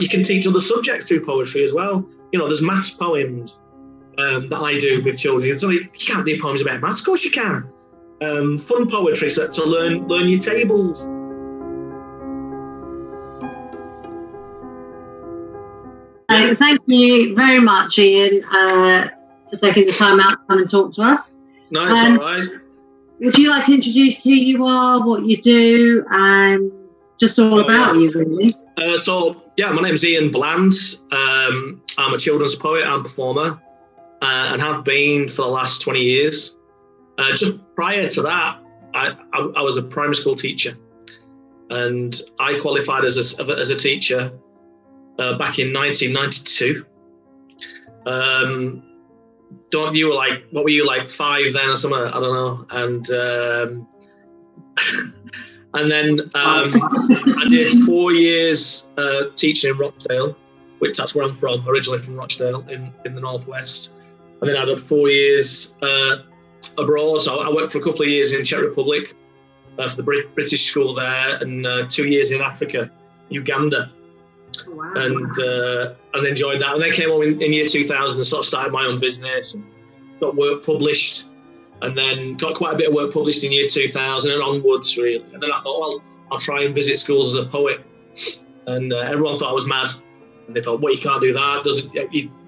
You can teach other subjects through poetry as well. There's maths poems that I do with children. So you can't do poems about maths, of course you can. Fun poetry to learn your tables. Thank you very much, Ian, for taking the time out to come and talk to us. No, it's all right. Would you like to introduce who you are, what you do, and just all about you, really? My name's Ian Bland. I'm a children's poet and performer, and have been for the last 20 years. Just prior to that, I was a primary school teacher, and I qualified as a teacher back in 1992. What were you, like 5 then or something? I don't know. And then I did 4 years teaching in Rochdale, which that's where I'm from, originally from Rochdale in the northwest. And then I did 4 years abroad. So I worked for a couple of years in Czech Republic for the British school there, and 2 years in Africa, Uganda. Wow. And enjoyed that. And then came home in year 2000 and sort of started my own business and got work published, and then got quite a bit of work published in year 2000 and onwards, really. And then I thought, well, I'll try and visit schools as a poet. And everyone thought I was mad. And they thought, well, you can't do that.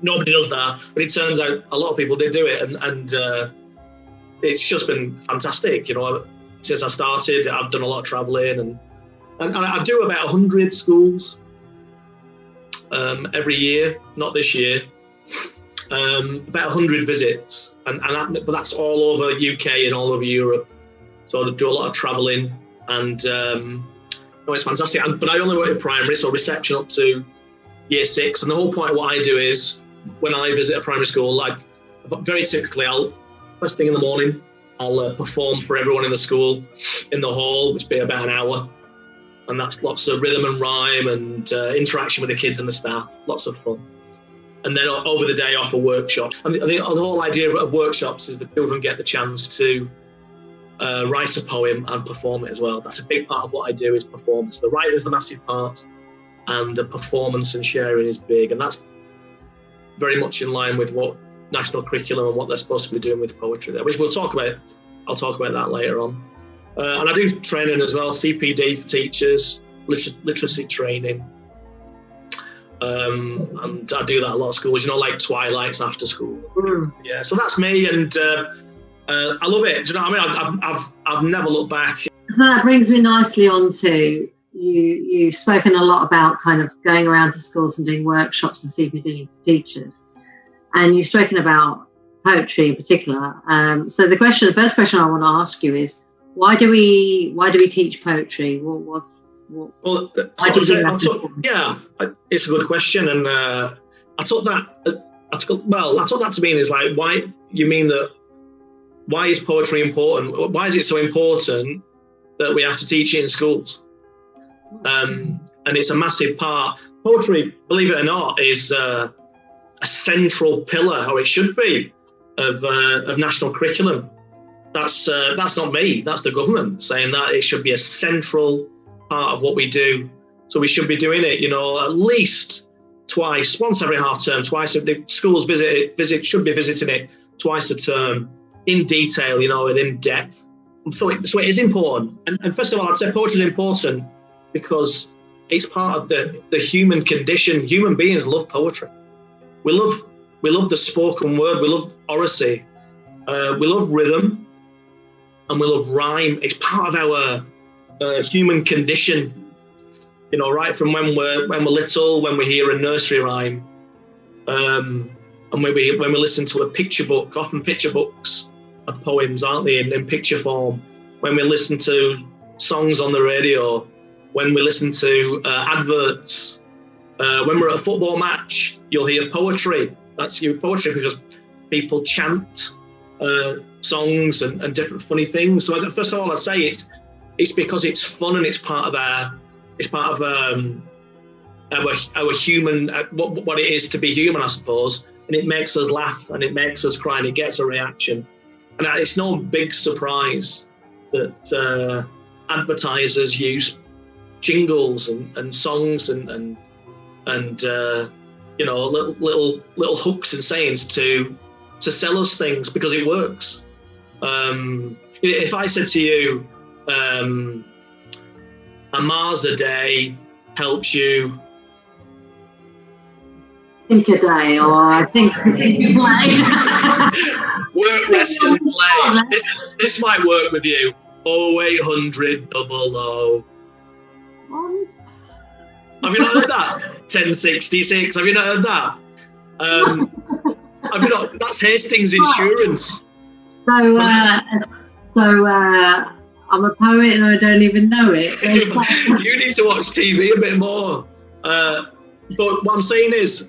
Nobody does that. But it turns out a lot of people did do it. And it's just been fantastic. Since I started, I've done a lot of traveling. And I do about 100 schools every year, not this year. About 100 visits, but that's all over UK and all over Europe. So I do a lot of travelling, and it's fantastic. But I only work in primary, so reception up to year 6. And the whole point of what I do is, when I visit a primary school, very typically, first thing in the morning, I'll perform for everyone in the school in the hall, which will be about an hour. And that's lots of rhythm and rhyme and interaction with the kids and the staff, lots of fun. And then over the day, offer workshops. And the whole idea of workshops is the children get the chance to write a poem and perform it as well. That's a big part of what I do, is performance. The writing is the massive part, and the performance and sharing is big. And that's very much in line with what national curriculum and what they're supposed to be doing with poetry there, which we'll talk about. I'll talk about that later on. And I do training as well, CPD for teachers, literacy training. And I do that at a lot of schools, like Twilights after school. Yeah, so that's me, and I love it. Do you know what I mean? I've never looked back. So that brings me nicely on to you've spoken a lot about kind of going around to schools and doing workshops and CPD for teachers, and you've spoken about poetry in particular. So the first question I want to ask you is, why do we teach poetry? It's a good question, and I took that to mean is like, why you mean that? Why is poetry important? Why is it so important that we have to teach it in schools? And it's a massive part. Poetry, believe it or not, is a central pillar, or it should be, of national curriculum. That's not me. That's the government saying that it should be a central part of what we do. So we should be doing it, at least twice, once every half term, twice. If the schools should be visiting it twice a term, in detail, and in depth. So it is important. And first of all, I'd say poetry is important because it's part of the human condition. Human beings love poetry. We love the spoken word. We love oracy. We love rhythm, and we love rhyme. It's part of our human condition. Right from when we're little, when we hear a nursery rhyme, and when we listen to a picture book. Often picture books are poems, aren't they, in picture form? When we listen to songs on the radio, when we listen to adverts, when we're at a football match, you'll hear poetry. That's your poetry because people chant songs and different funny things. So first of all, I'd say it's because it's fun and it's part of our human, what it is to be human, I suppose. And it makes us laugh and it makes us cry and it gets a reaction. And it's no big surprise that advertisers use jingles and songs and and little hooks and sayings to sell us things because it works. If I said to you, a Mars a day helps you think a day, or I think play. Work, rest and play. This might work with you. 0800 00. Have you not heard that? 1066. Have you not heard that? Have you not? That's Hastings Insurance. So I'm a poet and I don't even know it. You need to watch TV a bit more. But what I'm saying is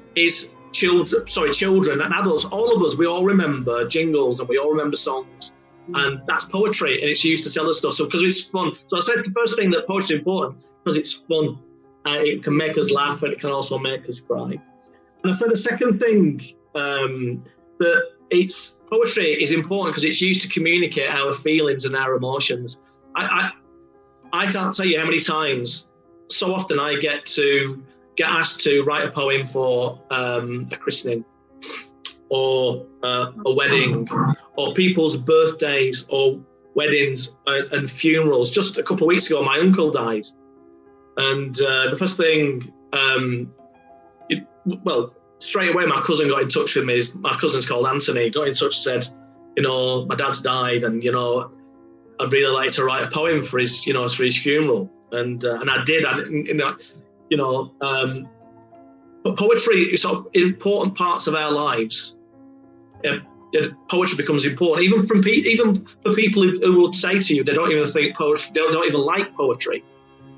children and adults, all of us, we all remember jingles and we all remember songs, and that's poetry, and it's used to tell us stuff. So because it's fun. So I said it's the first thing that poetry is important because it's fun. It can make us laugh and it can also make us cry. And I said the second thing, that poetry is important because it's used to communicate our feelings and our emotions. I can't tell you how many times, so often I get asked to write a poem for a christening or a wedding or people's birthdays or weddings and funerals. Just a couple of weeks ago, my uncle died. And the first thing, straight away, my cousin got in touch with me. My cousin's called Anthony. Got in touch, said, my dad's died, and I'd really like to write a poem for his funeral. And I did. But poetry is sort of important parts of our lives. Poetry becomes important, even for people who would say to you they don't even think poetry, they don't even like poetry.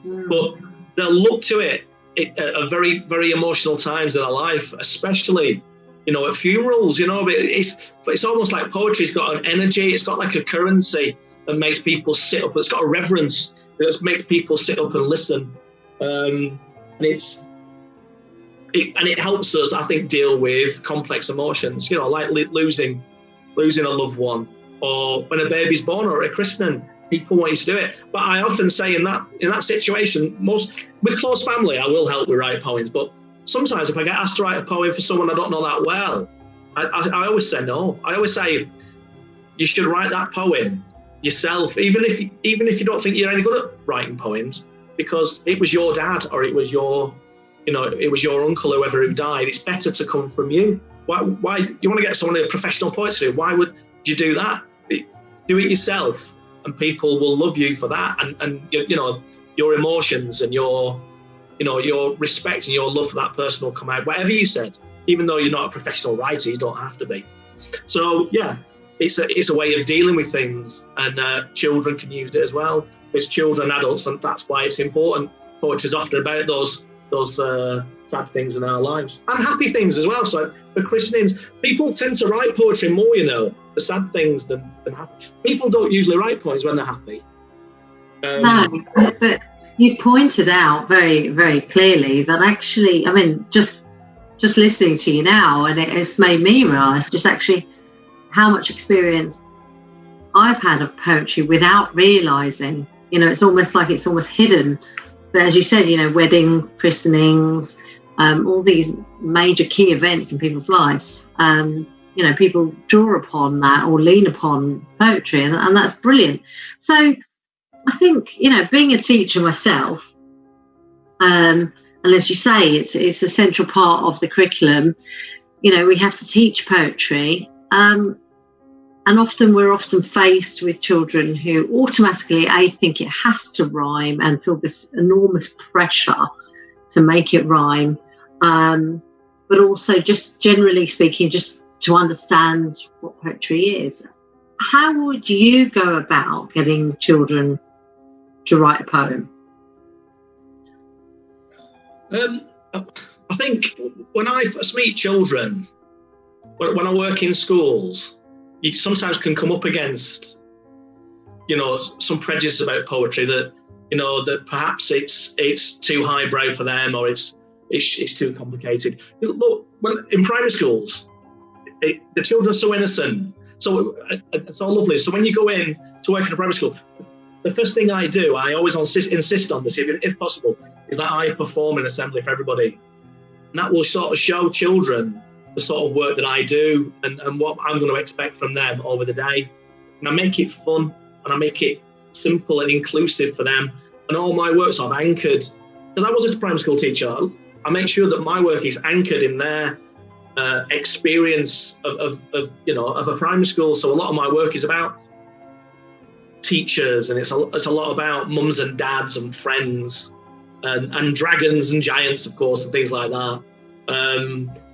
But they'll look to it at very, very emotional times in our life, especially, at funerals, but it's almost like poetry's got an energy, it's got like a currency that makes people sit up, it's got a reverence that makes people sit up and listen. And it helps us, I think, deal with complex emotions, like losing a loved one, or when a baby's born, or a christening. People want you to do it, but I often say in that situation, with close family, I will help with write poems. But sometimes if I get asked to write a poem for someone I don't know that well, I always say no. I always say you should write that poem yourself, even if you don't think you're any good at writing poems, because it was your dad or it was your uncle, whoever who died. It's better to come from you. Why you want to get someone, a professional poet, to do? Why would you do that? Do it yourself. And people will love you for that, and your emotions and your respect and your love for that person will come out. Whatever you said, even though you're not a professional writer, you don't have to be. So yeah, it's a way of dealing with things, and children can use it as well. It's children, adults, and that's why it's important. Poetry is often about those sad things in our lives, and happy things as well. So for christenings, people tend to write poetry more, the sad things than happy. People don't usually write poems when they're happy. No, but you pointed out very, very clearly that actually, just listening to you now, and it has made me realise just actually how much experience I've had of poetry without realising. It's almost hidden. But as you said, wedding, christenings, all these major key events in people's lives, people draw upon that or lean upon poetry, and that's brilliant. So I think, being a teacher myself, and as you say, it's a central part of the curriculum. We have to teach poetry, and we're often faced with children who automatically, think it has to rhyme and feel this enormous pressure to make it rhyme, but also just generally speaking, just to understand what poetry is. How would you go about getting children to write a poem? I think when I first meet children, when I work in schools, you sometimes can come up against, some prejudice about poetry that, that perhaps it's too highbrow for them, or it's too complicated. Look, in primary schools, the children are so innocent, so it's all lovely. So when you go in to work in a primary school, the first thing I always insist on this, if possible, is that I perform an assembly for everybody. And that will sort of show children the sort of work that I do and what I'm going to expect from them over the day. And I make it fun and I make it simple and inclusive for them. And all my work's sort of anchored. Because I was a primary school teacher, I make sure that my work is anchored in their experience of a primary school. So a lot of my work is about teachers, and it's a lot about mums and dads and friends and dragons and giants, of course, and things like that.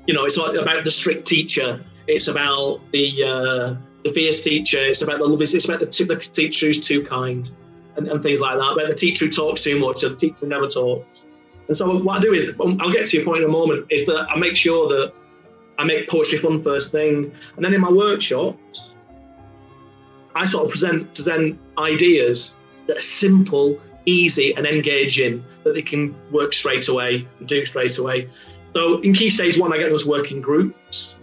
It's not about the strict teacher. It's about the fierce teacher. It's about the teacher who's too kind and things like that. About the teacher who talks too much or the teacher who never talks. And so what I do is, I'll get to your point in a moment, is that I make sure that I make poetry fun first thing. And then in my workshops, I sort of present ideas that are simple, easy and engaging, that they can work straight away and do straight away. So in Key Stage 1, I get them to work in groups.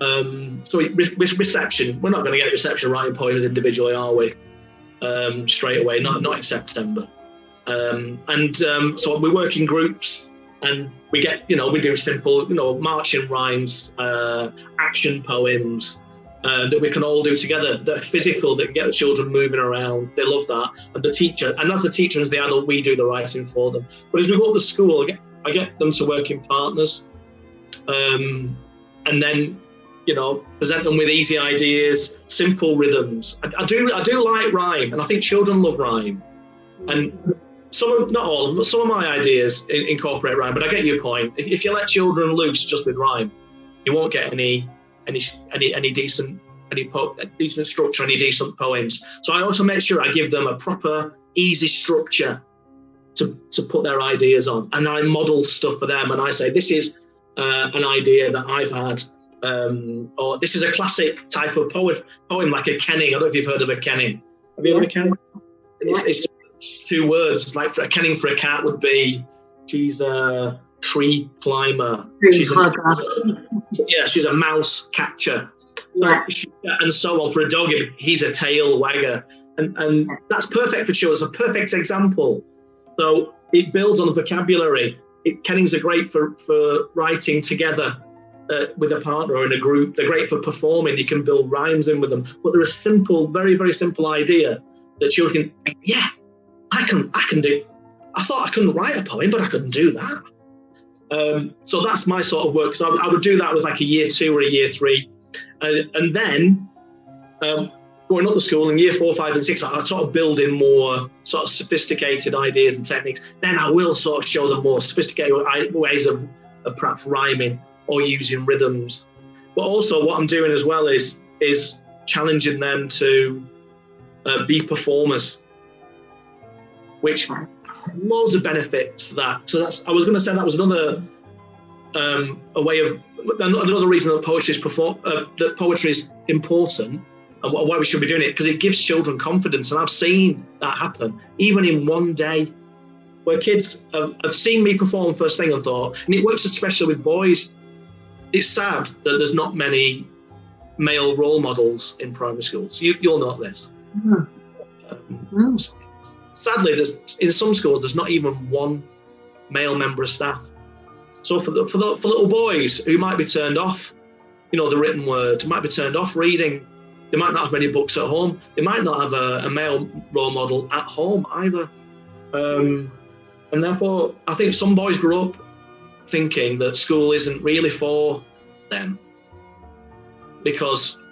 So reception, we're not going to get reception writing poems individually, are we? Straight away, not in September. So we work in groups, and we do simple, marching rhymes, action poems, that we can all do together, that are physical, that can get the children moving around. They love that. And the teacher, and as the teacher, as the adult, we do the writing for them. But as we go up to school, I get them to work in partners, and then, present them with easy ideas, simple rhythms. I do like rhyme, and I think children love rhyme. And not all of them, but some of my ideas incorporate rhyme. But I get your point. If you let children loose just with rhyme, you won't get any decent structure, any decent poems. So I also make sure I give them a proper, easy structure to put their ideas on, and I model stuff for them. And I say, this is an idea that I've had, or this is a classic type of poem, like a kenning. I don't know if you've heard of a kenning. Have you heard of a kenning? It's just 2 words. Like, for a kenning for a cat would be, she's a tree climber. She's a mouse catcher. And so on. For a dog, he's a tail wagger. And that's perfect for children. It's a perfect example. So it builds on the vocabulary. Kennings are great for writing together with a partner or in a group. They're great for performing. You can build rhymes in with them. But they're a simple, very, very simple idea that children can, I can do. I thought I couldn't write a poem, but I couldn't do that. So that's my sort of work. So I would do that with like a year 2 or a year 3. And then going up to school in year 4, 5 and 6, I sort of build in more sort of sophisticated ideas and techniques. Then I will sort of show them more sophisticated ways of perhaps rhyming or using rhythms. But also what I'm doing as well is challenging them to be performers, which has loads of benefits to that. So I was going to say that was another another reason that poetry is important and why we should be doing it, because it gives children confidence. And I've seen that happen even in one day, where kids have seen me perform first thing and thought, and it works especially with boys. It's sad that there's not many male role models in primary schools. You'll know this. Sadly, in some schools, there's not even one male member of staff. So for little boys who might be turned off, the written word, who might be turned off reading, they might not have many books at home. They might not have a male role model at home either. And therefore, I think some boys grow up thinking that school isn't really for them, because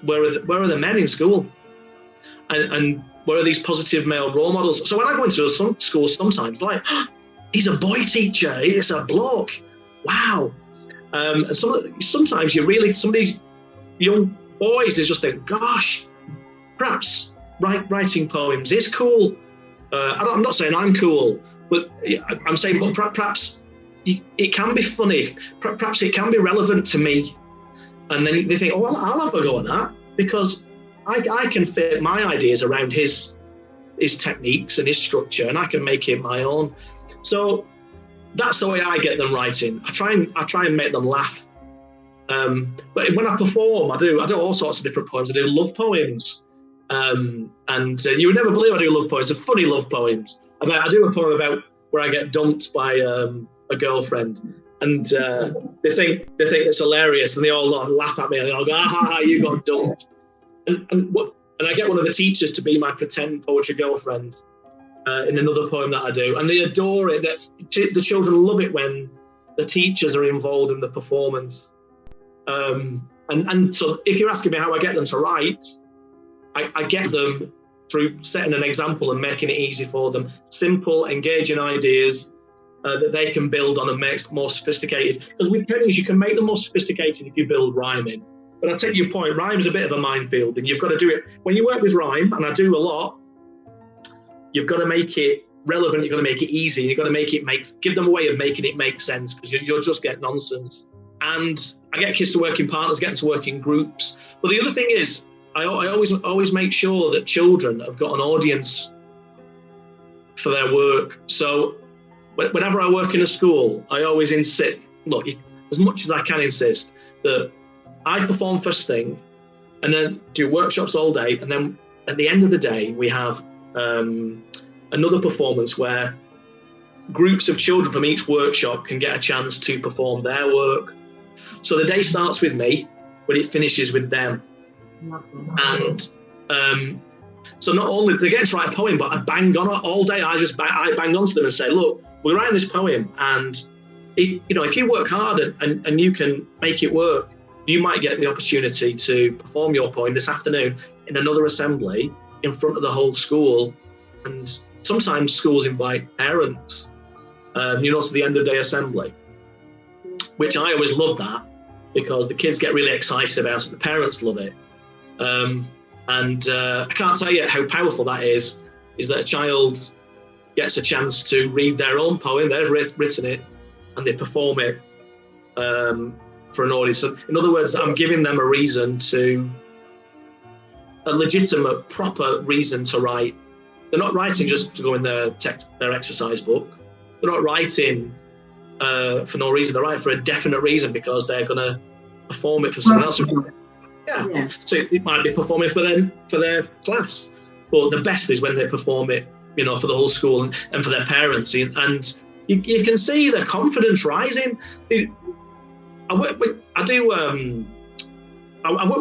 where are the men in school? And where are these positive male role models? So when I go into some schools sometimes, like, he's a boy teacher, he's a bloke, wow. And sometimes some of these young boys, they just think, gosh, perhaps writing poems is cool. I'm not saying I'm cool, but I'm saying, but perhaps it can be funny. Perhaps it can be relevant to me. And then they think, well, I'll have a go at that, because I can fit my ideas around his techniques and his structure, and I can make it my own. So that's the way I get them writing. I try and make them laugh. But when I perform, I do all sorts of different poems. I do love poems, and you would never believe I do love poems. They're funny love poems. I do a poem about where I get dumped by a girlfriend, and they think it's hilarious, and they all laugh at me, and I'll go, "Ha ha, you got dumped." And I get one of the teachers to be my pretend poetry girlfriend in another poem that I do, and they adore it. The children love it when the teachers are involved in the performance. And so if you're asking me how I get them to write, I get them through setting an example and making it easy for them. Simple, engaging ideas that they can build on and make more sophisticated. Because with pennies, you can make them more sophisticated if you build rhyming. But I take your point, rhyme's a bit of a minefield, and you've got to do it. When you work with rhyme, and I do a lot, you've got to make it relevant, you've got to make it easy, you've got to give them a way of making it make sense, because you'll just get nonsense. And I get kids to work in partners, get them to work in groups. But the other thing is, I always make sure that children have got an audience for their work. So whenever I work in a school, I always insist, look, as much as I can insist, that I perform first thing and then do workshops all day. And then at the end of the day, we have another performance where groups of children from each workshop can get a chance to perform their work. So the day starts with me, but it finishes with them. And so not only they get to write a poem, but I bang on it all day. I bang onto them and say, look, we're writing this poem, and if you work hard and you can make it work, you might get the opportunity to perform your poem this afternoon in another assembly in front of the whole school. And sometimes schools invite parents, to the end of day assembly, which I always love that, because the kids get really excited about it, the parents love it. I can't tell you how powerful that is that a child gets a chance to read their own poem, they've written it, and they perform it for an audience. So in other words, I'm giving them a legitimate, proper reason to write. They're not writing just to go in their exercise book. They're not writing for no reason. They're writing for a definite reason, because they're going to perform it for someone else. Yeah. So it might be performing for their class, but the best is when they perform it, for the whole school and for their parents. And you can see their confidence rising. I work with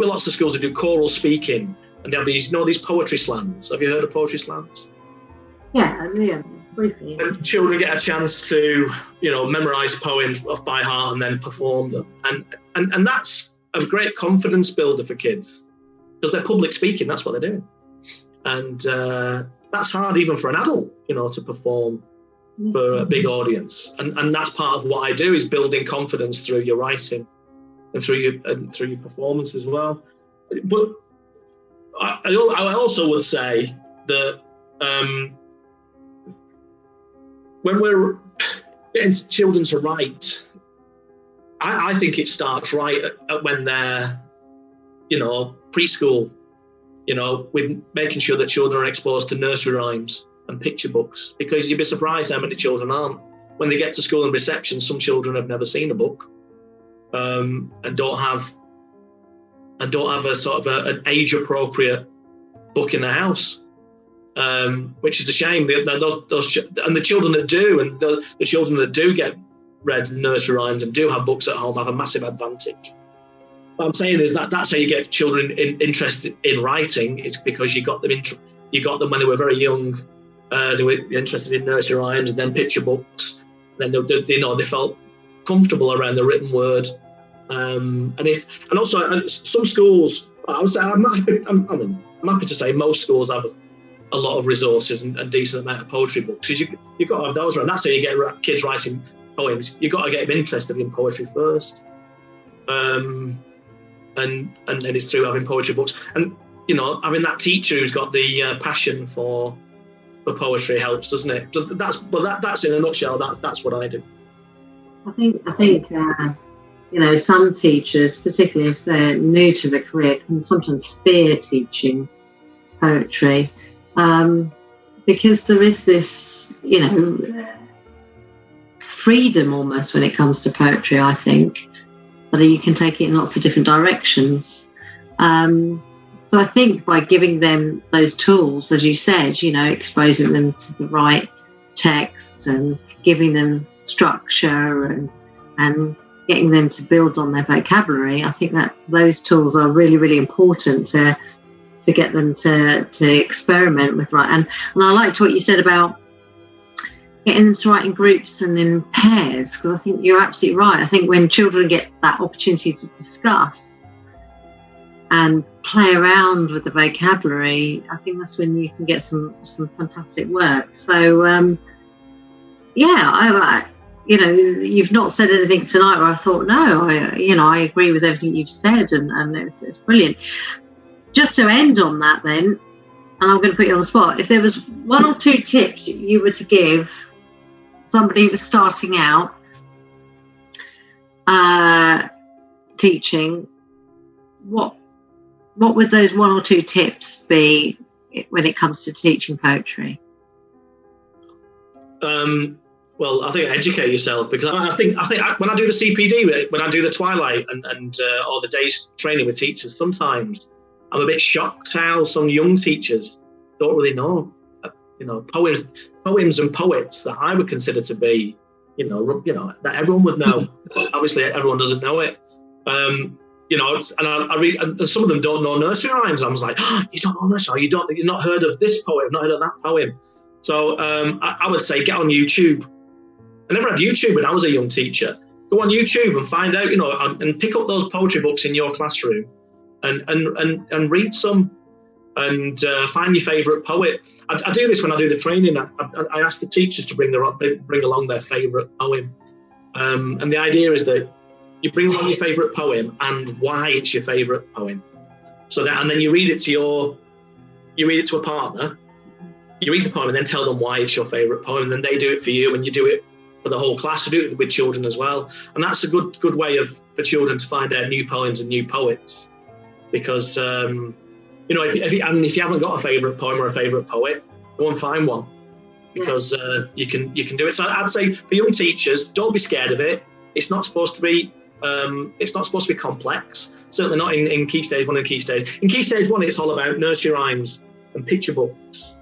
lots of schools that do choral speaking, and they have these poetry slams. Have you heard of poetry slams? Yeah, briefly. And children get a chance to, memorize poems off by heart and then perform them. And that's a great confidence builder for kids, because they're public speaking, that's what they're doing. And that's hard even for an adult, to perform for a big audience. And that's part of what I do, is building confidence through your writing and through your performance as well. But I also would say that when we're getting children to write, I think it starts right at when they're, preschool, with making sure that children are exposed to nursery rhymes and picture books, because you'd be surprised how many children aren't. When they get to school and reception, some children have never seen a book, and don't have a sort of an age-appropriate book in their house. Which is a shame. Those and the children that do, and the children that do get read nursery rhymes and do have books at home, have a massive advantage. What I'm saying is that's how you get children interested in writing. It's because you got them when they were very young. They were interested in nursery rhymes and then picture books. Then they felt comfortable around the written word. And also some schools, I'm happy to say most schools have a lot of resources and decent amount of poetry books, because you've got to have those around. That's how you get kids writing poems. You've got to get them interested in poetry first, and then it's through having poetry books, and having that teacher who's got the passion for poetry helps, doesn't it? So that's in a nutshell. That's what I do. I think some teachers, particularly if they're new to the career, can sometimes fear teaching poetry. Because there is this, freedom almost when it comes to poetry, I think, that you can take it in lots of different directions. So I think by giving them those tools, as you said, exposing them to the right text and giving them structure and and getting them to build on their vocabulary, I think that those tools are really, really important to get them to experiment with writing. And I liked what you said about getting them to write in groups and in pairs, because I think you're absolutely right. I think when children get that opportunity to discuss and play around with the vocabulary, I think that's when you can get some fantastic work. So I you've not said anything tonight where I thought, no, I agree with everything you've said, and it's brilliant. Just to end on that then, and I'm going to put you on the spot, if there was one or two tips you were to give somebody who was starting out teaching, what would those one or two tips be when it comes to teaching poetry? Well, I think educate yourself, because I think when I do the CPD, when I do the Twilight and or the day's training with teachers, sometimes I'm a bit shocked how some young teachers don't really know, poems and poets that I would consider to be, that everyone would know. Obviously, everyone doesn't know it. And I read, and some of them don't know nursery rhymes. I was like, oh, you don't know nursery? You've not heard of this poem, not heard of that poem. So I would say get on YouTube. I never had YouTube when I was a young teacher. Go on YouTube and find out, and pick up those poetry books in your classroom and read some, and find your favourite poet. I do this when I do the training. I ask the teachers to bring along their favourite poem, and the idea is that you bring along your favourite poem and why it's your favourite poem. And then you read it to a partner. You read the poem and then tell them why it's your favourite poem, and then they do it for you, and you do it for the whole class. You do it with children as well, and that's a good way for children to find out new poems and new poets. Because if you haven't got a favourite poem or a favourite poet, go and find one, because you can do it. So I'd say for young teachers, don't be scared of it. It's not supposed to be complex. Certainly not in Key Stage 1 and Key Stage. In Key Stage 1, it's all about nursery rhymes and picture books.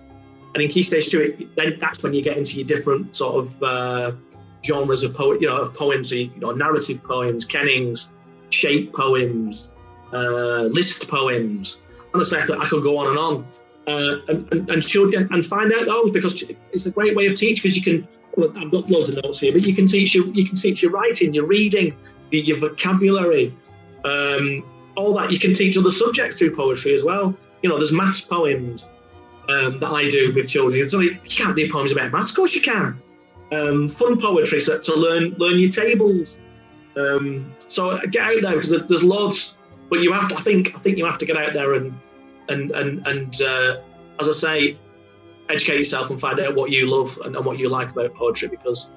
And in Key Stage 2, that's when you get into your different sort of genres of poems. So, narrative poems, kennings, shape poems, list poems. Honestly, I could go on and find out those, because it's a great way of teaching. Because you can, I've got loads of notes here, but you can teach your writing, your reading, your vocabulary, all that. You can teach other subjects through poetry as well. There's maths poems that I do with children. So you can't do poems about maths, of course you can. Fun poetry to learn your tables. So get out there, because there's loads. But you have to. I think you have to get out there and as I say, educate yourself and find out what you love and what you like about poetry. Because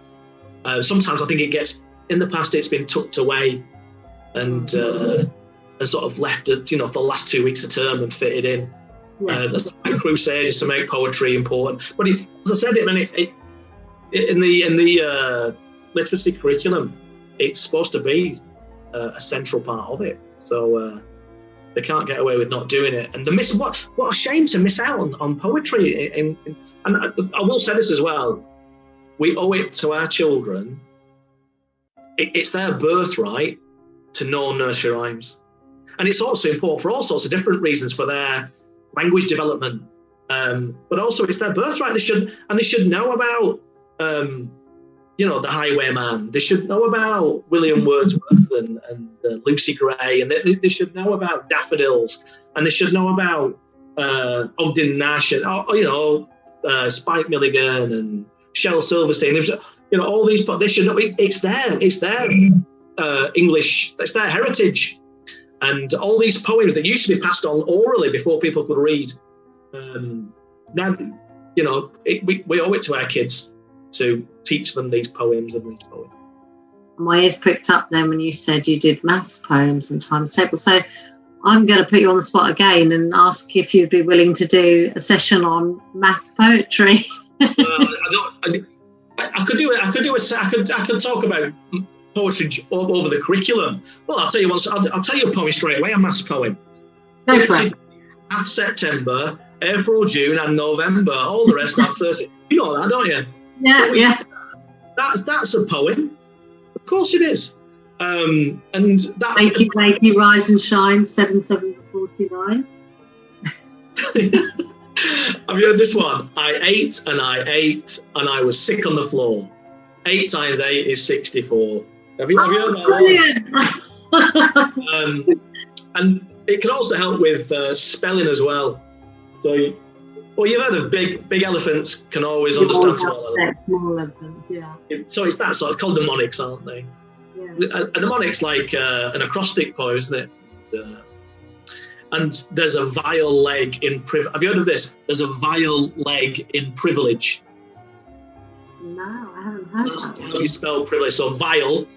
sometimes I think in the past it's been tucked away and sort of left for the last 2 weeks of term and fitted in. That's the crusade, is to make poetry important. But as I said, in the literacy curriculum, it's supposed to be a central part of it. So they can't get away with not doing it. And what a shame to miss out on poetry. And I will say this as well: we owe it to our children. It's their birthright to know nursery rhymes, and it's also important for all sorts of different reasons, for their language development. But also it's their birthright. They should know about the Highwayman. They should know about William Wordsworth and Lucy Gray, and they should know about daffodils, and they should know about Ogden Nash and Spike Milligan and Shel Silverstein. All these, but they should know it's their English, it's their heritage, and all these poems that used to be passed on orally before people could read. Now, we owe it to our kids to teach them these poems and these poems. My ears pricked up then when you said you did maths poems and times tables. So I'm going to put you on the spot again and ask if you'd be willing to do a session on maths poetry. I could talk about poetry all over the curriculum. Well, I'll tell you once. I'll tell you a poem straight away. A maths poem. Go for it. Half September, April, June, and November. All the rest are 30. You know that, don't you? Yeah. That's a poem. Of course it is. And that's... Thank you, rise and shine, 7 7s are 49. Have you heard this one? I ate and I was sick on the floor. 8 times 8 is 64. Have you heard that one? And it can also help with spelling as well. So, you've heard of big elephants can always understand small elephants. Small elephants, yeah. So it's that sort. It's called mnemonics, aren't they? Yeah. A mnemonic's like an acrostic poem, isn't it? And there's a vile leg in privilege. Have you heard of this? There's a vile leg in privilege. No, I haven't heard That's that. how you spell privilege. So vile,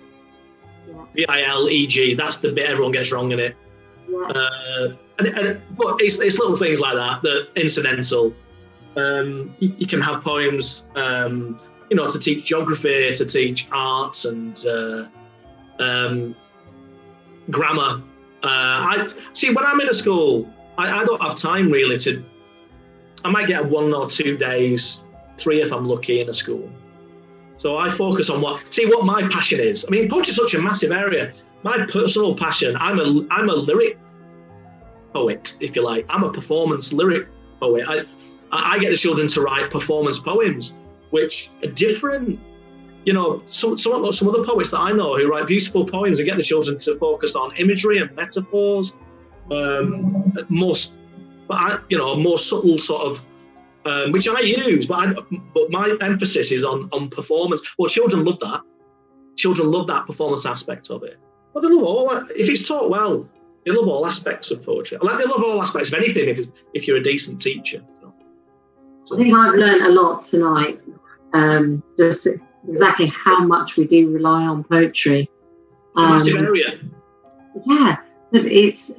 V-I-L-E-G. That's the bit everyone gets wrong in it. Yeah. But it's little things like that incidental. You can have poems, to teach geography, to teach arts and grammar. I see when I'm in a school, I don't have time really I might get 1 or 2 days, 3 if I'm lucky in a school. So I focus on what my passion is. I mean, poetry is such a massive area. My personal passion, I'm a lyric poet, if you like. I'm a performance lyric poet. I get the children to write performance poems, which are different. Some other poets that I know who write beautiful poems and get the children to focus on imagery and metaphors, more subtle sort of, which I use, but my emphasis is on performance. Well, children love that. Children love that performance aspect of it. But they love all that. If it's taught well, they love all aspects of poetry. Like they love all aspects of anything if you're a decent teacher. I think I've learned a lot tonight. Just exactly how much we do rely on poetry. It's a massive area. Yeah, but it's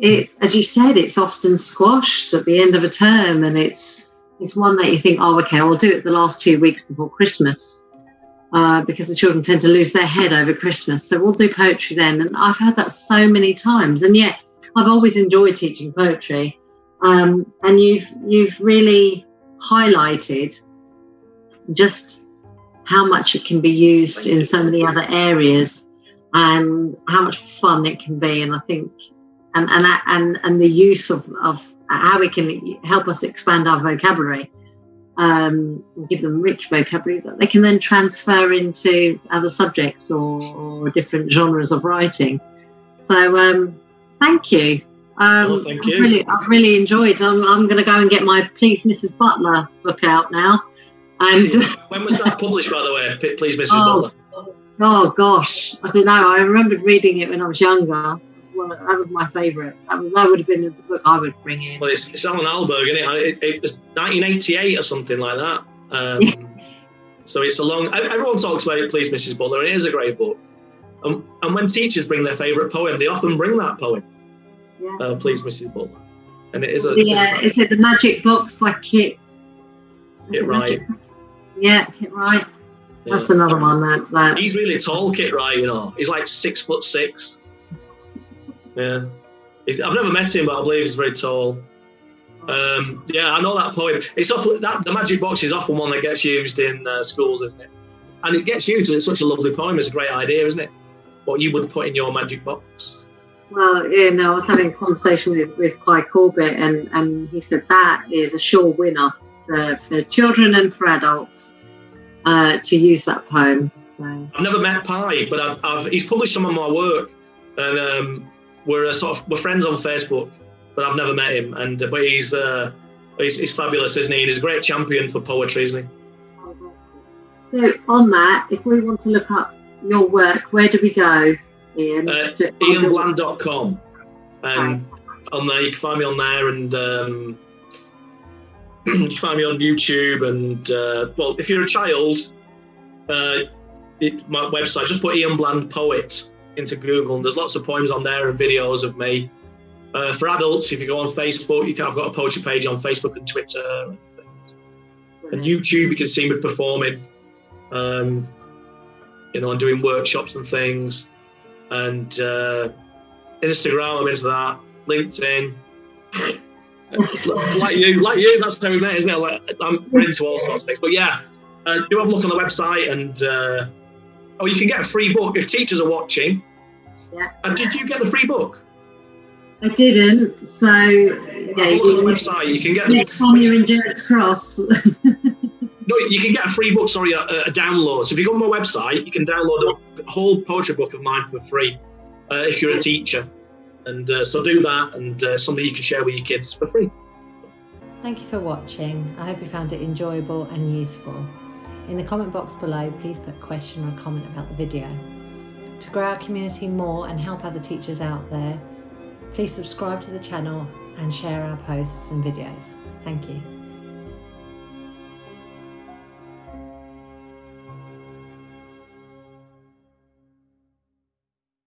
as you said, it's often squashed at the end of a term, and it's one that you think, oh, okay, I'll do it the last 2 weeks before Christmas, because the children tend to lose their head over Christmas. So we'll do poetry then, and I've heard that so many times, and yet I've always enjoyed teaching poetry. And you've really highlighted just how much it can be used in so many other areas and how much fun it can be. And I think and the use of how it can help us expand our vocabulary, give them rich vocabulary that they can then transfer into other subjects or different genres of writing. So thank you. Thank you. I've really enjoyed. I'm going to go and get my Please Mrs. Butler book out now. And when was that published, by the way? Please Mrs. Butler. Oh gosh, I don't know. I remembered reading it when I was younger. That was my favourite. That would have been the book I would bring in. Well, it's Alan Alberg, isn't it? It was 1988 or something like that. So it's a long... Everyone talks about it, Please Mrs. Butler, and it is a great book. And when teachers bring their favourite poem, they often bring that poem. Yeah. Please Mrs. Butler. And it is a... is it The Magic Box by Kit? Kit Wright. Yeah, Kit Wright. Yeah. That's another one that... He's really tall, Kit Wright, He's like 6'6". Yeah. I've never met him, but I believe he's very tall. I know that poem. It's often the Magic Box is often one that gets used in schools, isn't it? And it gets used, and it's such a lovely poem. It's a great idea, isn't it? What you would put in your magic box. Well, I was having a conversation with Clive Corbett, and he said that is a sure winner for children and for adults to use that poem. So. I've never met Pi, but he's published some of my work, and we're friends on Facebook, but I've never met him. But he's fabulous, isn't he? And he's a great champion for poetry, isn't he? So on that, if we want to look up your work, where do we go, Ian? ianbland.com. On there, you can find me on there, and you can find me on YouTube. And if you're a child, my website, just put Ian Bland Poet into Google, and there's lots of poems on there and videos of me. For adults, if you go on Facebook, I've got a poetry page on Facebook and Twitter and things. And YouTube, you can see me performing, and doing workshops and things. And Instagram, I'm into that. LinkedIn. like you, that's how we met, isn't it? I'm into all sorts of things. But yeah, do have a look on the website, and Oh, you can get a free book if teachers are watching. Yeah. And did you get the free book? I didn't. So yeah, Have a look on the website. You can get. Yes, on your endurance cross. No, you can get a free book. Sorry, a download. So if you go on my website, you can download a whole poetry book of mine for free if you're a teacher. And so do that, and something you can share with your kids for free. Thank you for watching. I hope you found it enjoyable and useful. In the comment box below, please put a question or a comment about the video. To grow our community more and help other teachers out there, please subscribe to the channel and share our posts and videos. Thank you.